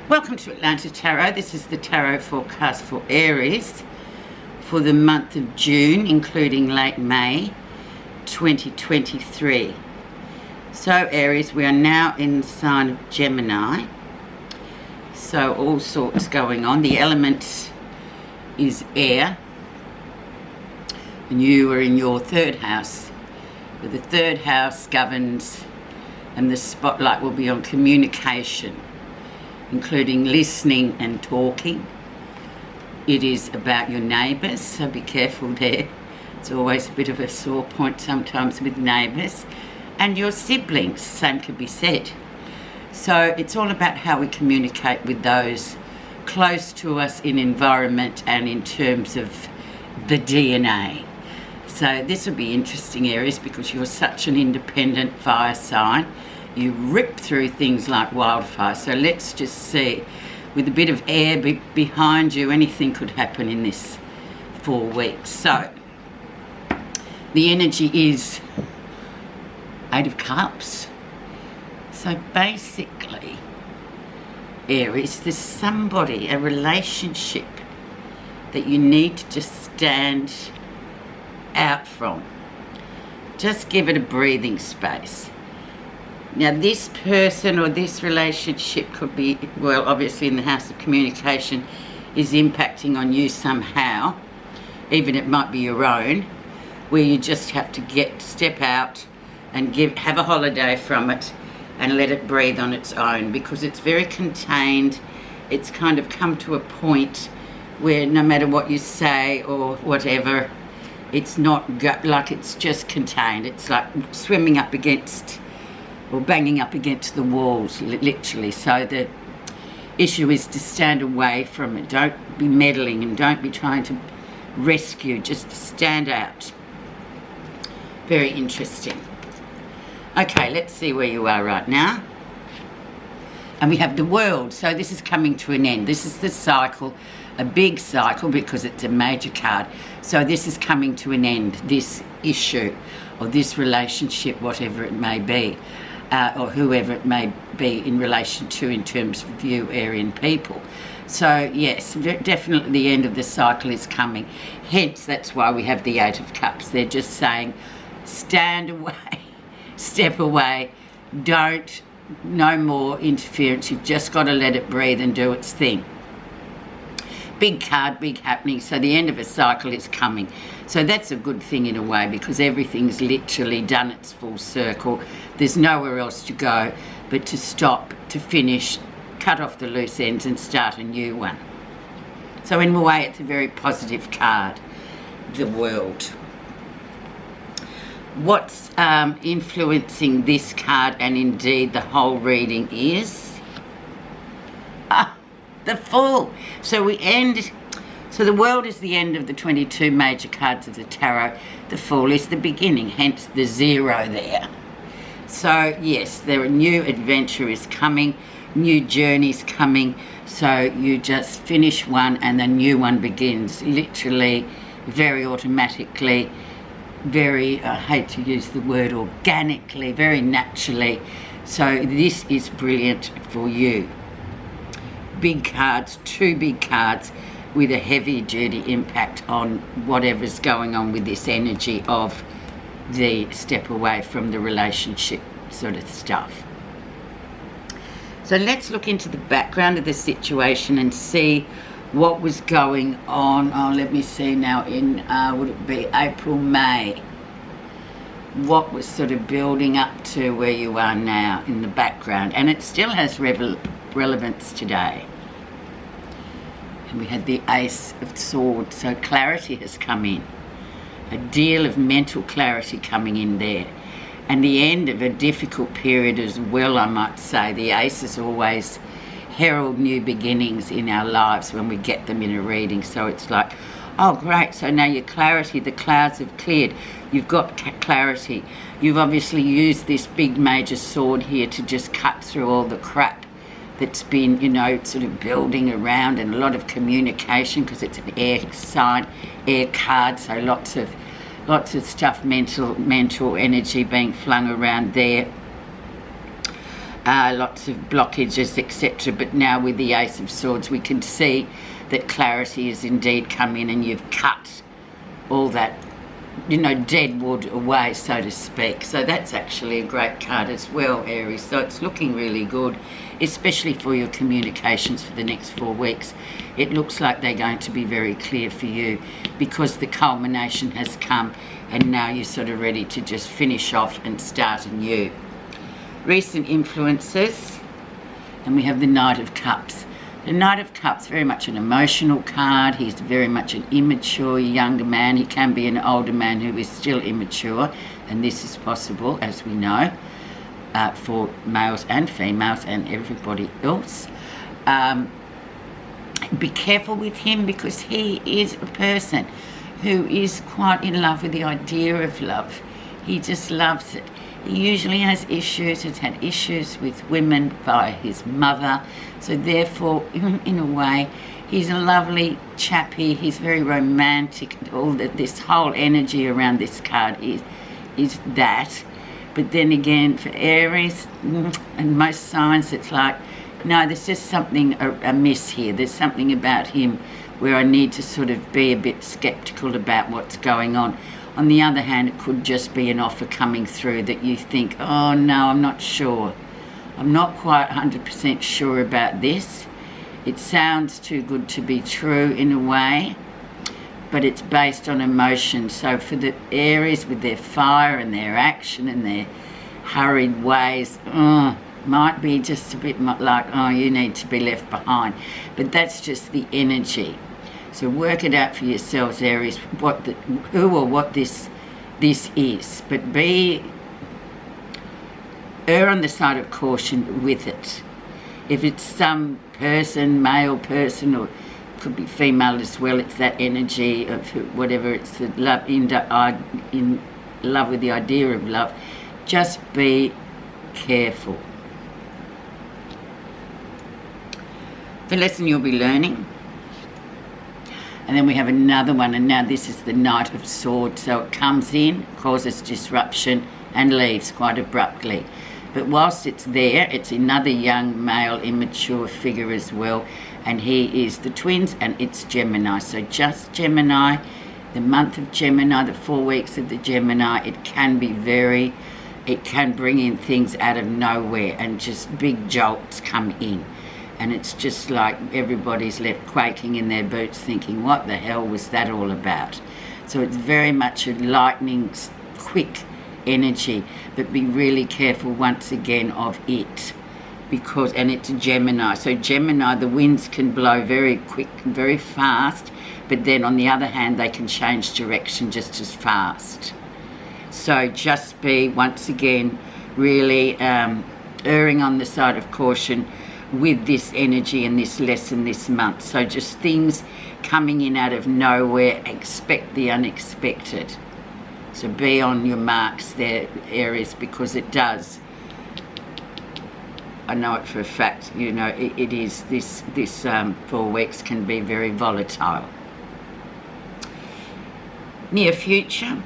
Welcome to Atlanta Tarot. This is the tarot forecast for Aries for the month of June, including late May 2023. So Aries, we are now in the sign of Gemini. So all sorts going on. The element is air. And you are in your third house. But the third house governs, and the spotlight will be on communication, including listening and talking. It is about your neighbours, so be careful there. It's always a bit of a sore point sometimes with neighbours. And your siblings, same could be said. So it's all about how we communicate with those close to us in environment and in terms of the DNA. So this will be interesting, Aries, because you're such an independent fire sign. You rip through things like wildfire. So let's just see, with a bit of air behind you, anything could happen in this 4 weeks. So the energy is 8 of Cups. So basically, Aries, there's somebody, a relationship that you need to just stand out from. Just give it a breathing space. Now this person or this relationship could be, well, obviously in the house of communication, is impacting on you somehow. Even it might be your own, where you just have to step out and have a holiday from it and let it breathe on its own, because it's very contained. It's kind of come to a point where no matter what you say or whatever, it's not like it's just contained. It's like swimming up against or banging up against the walls, literally. So the issue is to stand away from it. Don't be meddling and don't be trying to rescue, just stand out. Very interesting. Okay, let's see where you are right now. And we have the World. So this is coming to an end. This is the cycle, a big cycle, because it's a major card. So this is coming to an end, this issue or this relationship, whatever it may be, or whoever it may be in relation to in terms of you, Aryan people. So yes, definitely the end of the cycle is coming. Hence, that's why we have the 8 of Cups. They're just saying, stand away, step away, no more interference. You've just got to let it breathe and do its thing. Big card, big happening. So the end of a cycle is coming. So that's a good thing in a way, because everything's literally done its full circle. There's nowhere else to go but to stop, to finish, cut off the loose ends and start a new one. So in a way, it's a very positive card, the World. What's influencing this card and indeed the whole reading is the Fool. So we end, so the World is the end of the 22 major cards of the tarot. The Fool is the beginning, hence the 0 there. So yes, there are new adventure is coming, new journeys coming. So you just finish one and the new one begins, literally, very automatically, very, I hate to use the word organically, very naturally. So this is brilliant for you. Big cards, 2 big cards with a heavy duty impact on whatever's going on with this energy of the step away from the relationship sort of stuff. So let's look into the background of the situation and see what was going on. Oh, let me see now, in would it be April, May? What was sort of building up to where you are now in the background, and it still has relevance today. And we had the Ace of Swords, so clarity has come in, a deal of mental clarity coming in there, and the end of a difficult period as well, I might say. The Aces always herald new beginnings in our lives when we get them in a reading. So it's like, oh great, so now your clarity, the clouds have cleared, you've got clarity. You've obviously used this big major sword here to just cut through all the crap that's been, you know, sort of building around, and a lot of communication, because it's an air sign, air card, so lots of stuff, mental energy being flung around there. lots of blockages, etc. But now with the Ace of Swords, we can see that clarity has indeed come in, and you've cut all that, you know, dead wood away, so to speak. So that's actually a great card as well, Aries. So it's looking really good, especially for your communications for the next 4 weeks. It looks like they're going to be very clear for you, because the culmination has come, and now you're sort of ready to just finish off and start anew. Recent influences, and we have the Knight of Cups. The Knight of Cups, very much an emotional card. He's very much an immature younger man. He can be an older man who is still immature, and this is possible, as we know, for males and females and everybody else. Be careful with him, because he is a person who is quite in love with the idea of love. He just loves it. He usually has issues, has had issues with women by his mother. So therefore, in a way, he's a lovely chappy. He's very romantic. All that, this whole energy around this card is that. But then again, for Aries and most signs, it's like, no, there's just something amiss here. There's something about him where I need to sort of be a bit skeptical about what's going on. On the other hand, it could just be an offer coming through that you think, oh no, I'm not sure. I'm not quite 100% sure about this. It sounds too good to be true in a way, but it's based on emotion. So for the Aries, with their fire and their action and their hurried ways, might be just a bit like, oh, you need to be left behind. But that's just the energy. So work it out for yourselves, Aries, who or what this is. But err on the side of caution with it. If it's some person, male person, or could be female as well, it's that energy of whatever, it's the love, in love with the idea of love. Just be careful. The lesson you'll be learning. And then we have another one, and now this is the Knight of Swords. So it comes in, causes disruption, and leaves quite abruptly. But whilst it's there, it's another young male immature figure as well, and he is the twins, and it's Gemini. So just Gemini, the month of Gemini, the 4 weeks of the Gemini, it can bring in things out of nowhere, and just big jolts come in. And it's just like everybody's left quaking in their boots thinking, what the hell was that all about? So it's very much a lightning, quick energy, but be really careful once again of it, and it's a Gemini. So Gemini, the winds can blow very quick, very fast, but then on the other hand, they can change direction just as fast. So just be, once again, really erring on the side of caution with this energy and this lesson this month. So just things coming in out of nowhere, expect the unexpected. So be on your marks there, Aries, because it does. I know it for a fact, you know, it is, this 4 weeks can be very volatile. Near future.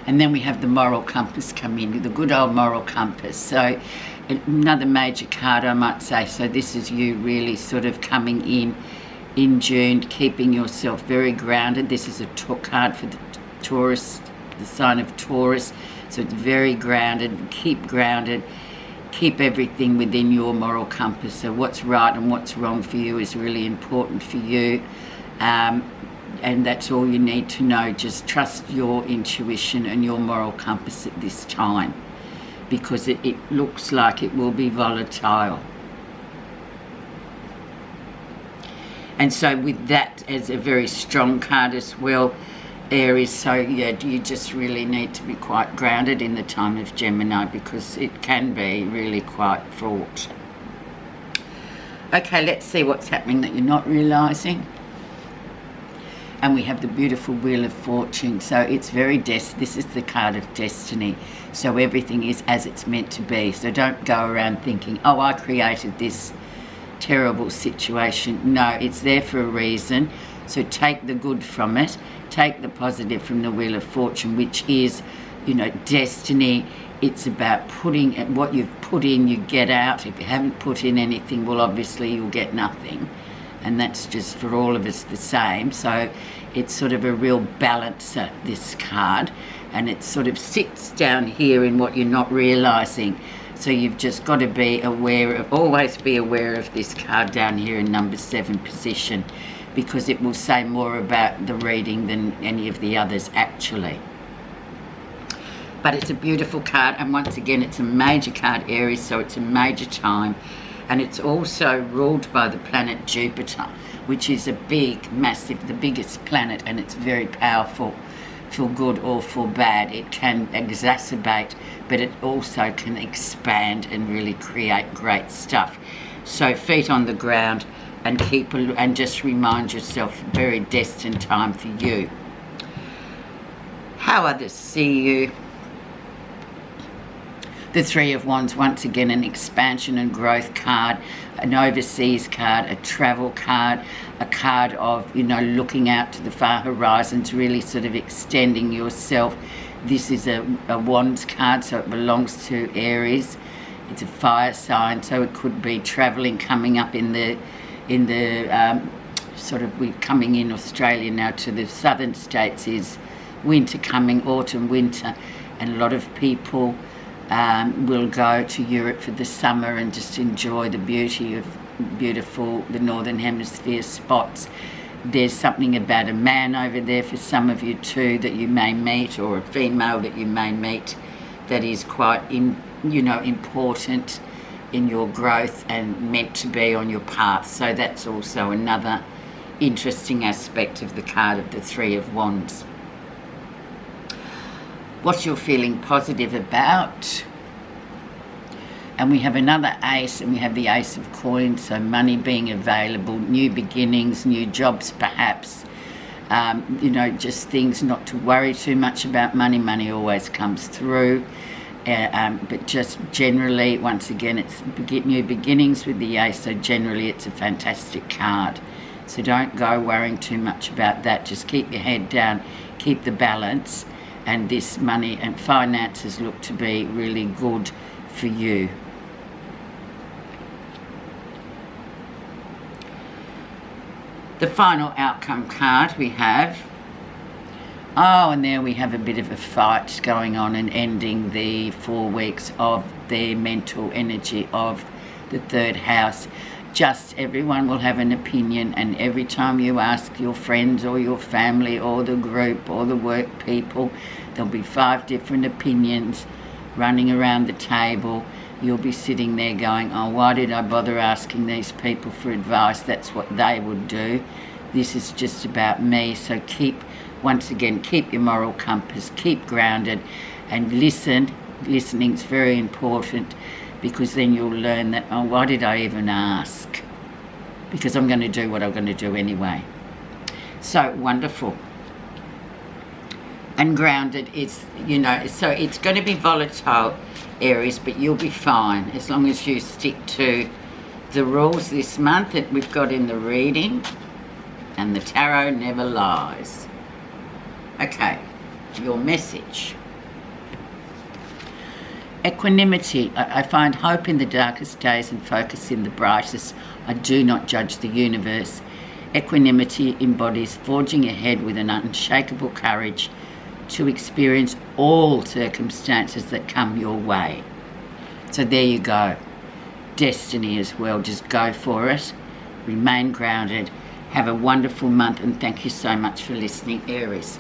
And then we have the moral compass come in, the good old moral compass. So another major card, I might say. So this is you really sort of coming in June, keeping yourself very grounded. This is a card for the Taurus, the sign of Taurus. So it's very grounded. Keep grounded. Keep everything within your moral compass. So what's right and what's wrong for you is really important for you. And that's all you need to know. Just trust your intuition and your moral compass at this time, because it looks like it will be volatile. And so with that as a very strong card as well, Aries, so yeah, you just really need to be quite grounded in the time of Gemini, because it can be really quite fraught. Okay, let's see what's happening that you're not realising. And we have the beautiful Wheel of Fortune. So it's very this is the card of destiny. So everything is as it's meant to be. So don't go around thinking, oh, I created this terrible situation. No, it's there for a reason. So take the good from it. Take the positive from the Wheel of Fortune, which is, you know, destiny. it's about putting what you've put in, you get out. If you haven't put in anything, well, obviously you'll get nothing. And that's just for all of us the same. So it's sort of a real balancer, this card. And it sort of sits down here in what you're not realising. So you've just got to be aware of, always be aware of this card down here in number 7 position, because it will say more about the reading than any of the others actually. But it's a beautiful card, and once again it's a major card, Aries, so it's a major time. And it's also ruled by the planet Jupiter, which is a big, massive, the biggest planet, and it's very powerful for good or for bad. It can exacerbate, but it also can expand and really create great stuff. So feet on the ground, and and just remind yourself, very destined time for you. How others see you. The Three of Wands, once again, an expansion and growth card, an overseas card, a travel card, a card of, you know, looking out to the far horizons, really sort of extending yourself. This is a Wands card, so it belongs to Aries. It's a fire sign, so it could be travelling, coming up in the sort of, we're coming in Australia now to the southern states, is winter coming, autumn, winter, and a lot of people will go to Europe for the summer and just enjoy the beauty of the Northern Hemisphere spots. There's something about a man over there for some of you too that you may meet, or a female that you may meet, that is quite important in your growth and meant to be on your path. So that's also another interesting aspect of the card of the Three of Wands. What you're feeling positive about. And we have another ace, and we have the Ace of Coins, so money being available, new beginnings, new jobs perhaps, just things not to worry too much about. Money always comes through, but just generally, once again, it's new beginnings with the ace, so generally it's a fantastic card. So don't go worrying too much about that. Just keep your head down, keep the balance, and this money and finances look to be really good for you. The final outcome card we have, and there we have a bit of a fight going on and ending the 4 weeks of their mental energy of the 3rd house. Just everyone will have an opinion, and every time you ask your friends or your family or the group or the work people, there'll be 5 different opinions running around the table. You'll be sitting there going, oh, why did I bother asking these people for advice? That's what they would do. This is just about me. So once again, keep your moral compass, keep grounded, and listen. Listening's very important, because then you'll learn that, oh, why did I even ask? Because I'm going to do what I'm going to do anyway. So wonderful. And grounded is, so it's going to be volatile, Aries, but you'll be fine as long as you stick to the rules this month that we've got in the reading, and the tarot never lies. Okay, your message. Equanimity. I find hope in the darkest days and focus in the brightest. I do not judge the universe. Equanimity embodies forging ahead with an unshakable courage to experience all circumstances that come your way. So there you go. Destiny as well. Just go for it. Remain grounded. Have a wonderful month, and thank you so much for listening, Aries.